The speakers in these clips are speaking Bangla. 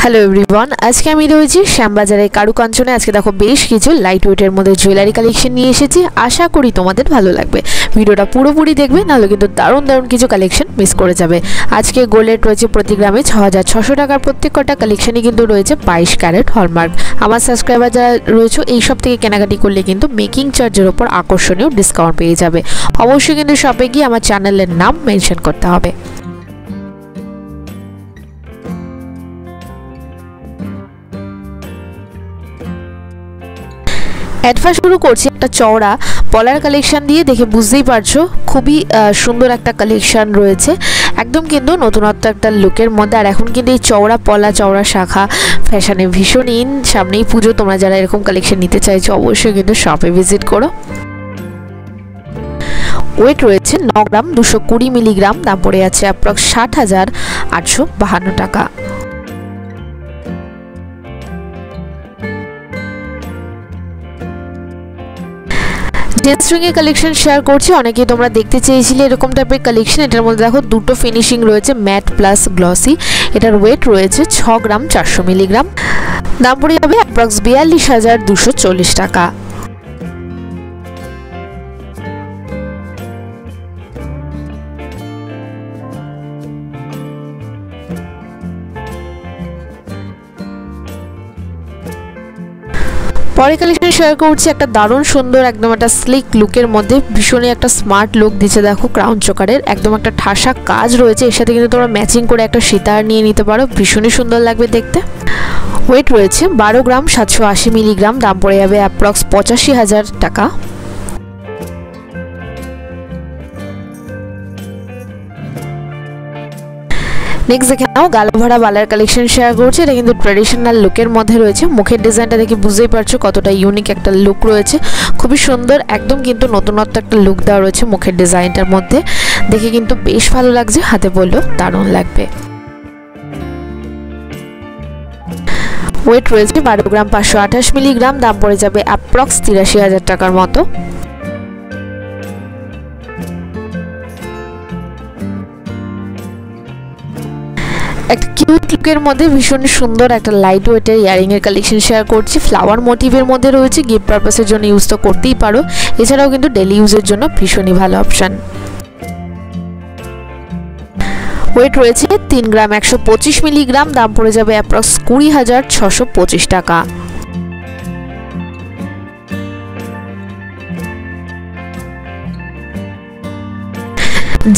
হ্যালো এভরিওয়ান, আজকে আমি রয়েছি শ্যামবাজারের কারুকাঞ্চনে। আজকে দেখো বেশ কিছু লাইট ওয়েটের মধ্যে জুয়েলারি কালেকশন নিয়ে এসেছি। আশা করি তোমাদের ভালো লাগবে। ভিডিওটা পুরোপুরি দেখবে, নাহলে কিন্তু দারুণ দারুণ কিছু কালেকশন মিস করে যাবে। আজকে গোল্ড রেট রয়েছে প্রতি গ্রামে 6600 টাকার। প্রত্যেক কটা কালেকশনই কিন্তু রয়েছে 22 ক্যারেট হলমার্ক। আমার সাবস্ক্রাইবার যারা রয়েছে এই সব থেকে কেনাকাটি করলে কিন্তু মেকিং চার্জের ওপর আকর্ষণীয় ডিসকাউন্ট পেয়ে যাবে। অবশ্যই কিন্তু শপে গিয়ে আমার চ্যানেলের নাম মেনশন করতে হবে। অ্যাডভান্স শুরু করছি একটা চওড়া পলার কালেকশন দিয়ে। দেখে বুঝতেই পারছো খুবই সুন্দর একটা কালেকশন রয়েছে, একদম কিন্তু নতুনত্ব একটা লুকের মধ্যে। আর এখন কিন্তু এই চওড়া পলা চওড়া শাখা ফ্যাশনে ভীষণ ইন। সামনেই পুজো, তোমরা যারা এরকম কালেকশন নিতে চাইছো অবশ্যই কিন্তু শপে ভিজিট করো। ওয়েট রয়েছে 9 গ্রাম 220 মিলিগ্রাম। দাম পড়ে আছে অ্যাপ্রক্স 60,852 টাকা। জেন্টস রিং এর কালেকশন শেয়ার করছি। অনেকেই তোমরা দেখতে চেয়েছিলে এরকম টাইপের কালেকশন। এটার মধ্যে দেখো দুটো ফিনিশিং রয়েছে, ম্যাট প্লাস গ্লসি। এটার ওয়েট রয়েছে 6 গ্রাম 400 মিলিগ্রাম। দাম পড়ে যাবে অ্যাপ্রক্স 42,240 টাকা। পরে কালেকশন শেয়ার করছি একটা দারুণ সুন্দর একদম একটা স্লিক লুকের মধ্যে। ভীষণই একটা স্মার্ট লুক দিচ্ছে। দেখো ক্রাউন চোকারের একদম একটা ঠাসা কাজ রয়েছে। এর সাথে কিন্তু তোমরা ম্যাচিং করে একটা সীতার নিয়ে নিতে পারো, ভীষণই সুন্দর লাগবে দেখতে। ওয়েট রয়েছে 12 গ্রাম 780 মিলিগ্রাম। দাম পড়ে যাবে অ্যাপ্রক্স 85,000 টাকা। নেক্সট দেখে নাও গালভরা বালার কালেকশন শেয়ার করছে। এটা কিন্তু ট্র্যাডিশনাল লুকের মধ্যে রয়েছে। মুখের ডিজাইনটা দেখে বুঝতেই পারছো কতটা ইউনিক একটা লুক রয়েছে, খুবই সুন্দর। একদম কিন্তু নতুনত্ব একটা লুক দেওয়া রয়েছে মুখের ডিজাইনটার মধ্যে। দেখে কিন্তু বেশ ভালো লাগছে, হাতে পরলেও দারুণ লাগবে। ওয়েট রয়েছে 12 গ্রাম 528 মিলিগ্রাম। দাম পড়ে যাবে অ্যাপ্রক্স 83,000 টাকার মতো। একটা কিউট লুকের মধ্যে ভীষণ সুন্দর একটা লাইট ওয়েটের ইয়ারিং এর কালেকশন শেয়ার করছি। ফ্লাওয়ার মোটিভের মধ্যে রয়েছে। গিফট পারপাসের জন্য ইউজ তো করতেই পারো, এছাড়াও কিন্তু ডেলি ইউজের জন্য ভীষণই ভালো অপশন। ওয়েট রয়েছে 3 গ্রাম 125 মিলিগ্রাম। দাম পড়ে যাবে অ্যাপ্রক্স 20,625 টাকা।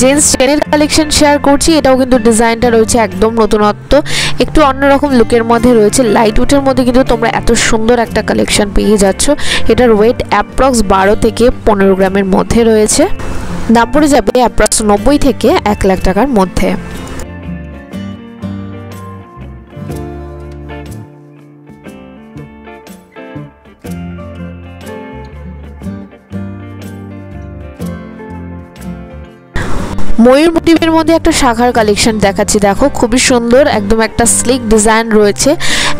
জেন্টস চেনের কালেকশন শেয়ার করছি। এটাও কিন্তু ডিজাইনটা রয়েছে একদম নতুনত্ব, একটু অন্যরকম লুকের মধ্যে রয়েছে। লাইট ওয়েটের মধ্যে কিন্তু তোমরা এত সুন্দর একটা কালেকশন পেয়ে যাচ্ছ। এটার ওয়েট অ্যাপ্রক্স 12 থেকে 15 গ্রামের মধ্যে রয়েছে। দাম পড়ে যাবে অ্যাপ্রক্স 90 থেকে 1 লাখ টাকার মধ্যে। ময়ূর মোটিভের মধ্যে একটা শাখার কালেকশন দেখাচ্ছি। দেখো খুবই সুন্দর, একদম একটা স্লিক ডিজাইন রয়েছে,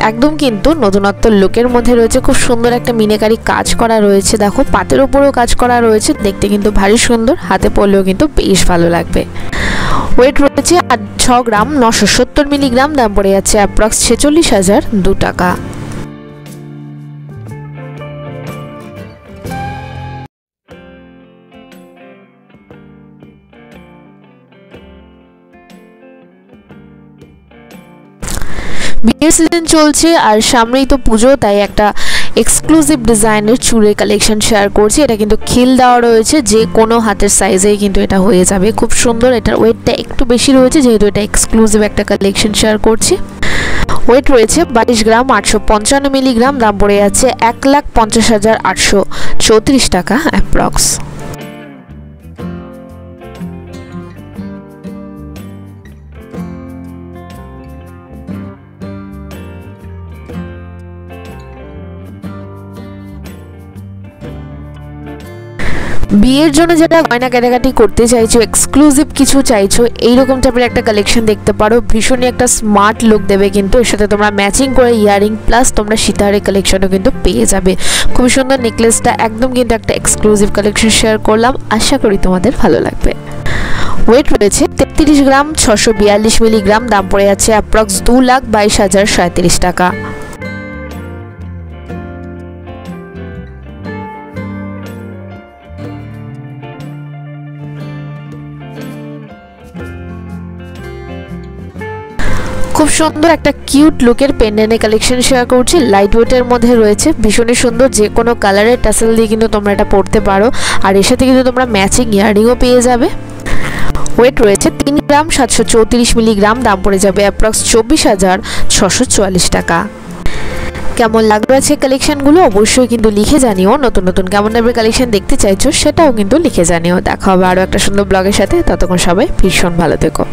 একদম কিন্তু নতুনত্ব লুকের মধ্যে রয়েছে। খুব সুন্দর একটা মিনাকারি কাজ করা রয়েছে। দেখো পাতের উপরেও কাজ করা রয়েছে, দেখতে কিন্তু ভারী সুন্দর, হাতে পরলেও কিন্তু বেশ ভালো লাগবে। ওয়েট রয়েছে 6 গ্রাম 970 মিলিগ্রাম। দাম পড়ে যাচ্ছে অ্যাপ্রক্স 46,002 টাকা। বিয়ের সিজন চলছে আর সামনেই তো পুজো, তাই একটা এক্সক্লুসিভ ডিজাইনের চুড়ের কালেকশন শেয়ার করছি। এটা কিন্তু খিল দেওয়া রয়েছে, যে কোনো হাতের সাইজেই কিন্তু এটা হয়ে যাবে। খুব সুন্দর। এটার ওয়েটটা একটু বেশি রয়েছে, যেহেতু এটা এক্সক্লুসিভ একটা কালেকশন শেয়ার করছি। ওয়েট রয়েছে 22 গ্রাম 855 মিলিগ্রাম। দাম পড়ে যাচ্ছে 1,50,834 টাকা অ্যাপ্রক্স। বিয়ের জন্য যেটা গয়না কেনাকাটি করতে চাইছো, এক্সক্লুসিভ কিছু চাইছো, এইরকম টাইপের একটা কালেকশন দেখতে পারো। ভীষণই একটা স্মার্ট লুক দেবে কিন্তু। এর সাথে তোমরা ম্যাচিং করে ইয়ারিং প্লাস তোমরা সীতাহারের কালেকশনও কিন্তু পেয়ে যাবে। খুবই সুন্দর নেকলেসটা, একদম কিন্তু একটা এক্সক্লুসিভ কালেকশন শেয়ার করলাম। আশা করি তোমাদের ভালো লাগবে। ওয়েট রয়েছে 33 গ্রাম, 642 মিলিগ্রাম, দাম পড়ে যাচ্ছে অ্যাপ্রক্স 2,22,037 টাকা। খুব সুন্দর একটা কিউট লুকের পেন্ডেন্টের কালেকশন শেয়ার করছি। লাইট ওয়েটের মধ্যে রয়েছে, ভীষণই সুন্দর, যে কোনো কালারের টাসেল দিয়ে কিন্তু তোমরা এটা পরতে পারো। আর এর সাথে কিন্তু তোমরা ম্যাচিং ইয়াররিংও পেয়ে যাবে। ওয়েট রয়েছে 3 গ্রাম, 734 মিলিগ্রাম, দাম পড়ে যাবে অ্যাপ্রক্স 24,644 টাকা। কেমন লাগলো আছে কালেকশনগুলো অবশ্যই কিন্তু লিখে জানিও। নতুন নতুন কেমন টাইপের কালেকশন দেখতে চাইছো সেটাও কিন্তু লিখে জানিও। দেখা হবে আরও একটা সুন্দর ব্লগের সাথে। ততক্ষণ সবাই ভীষণ ভালো থেকো।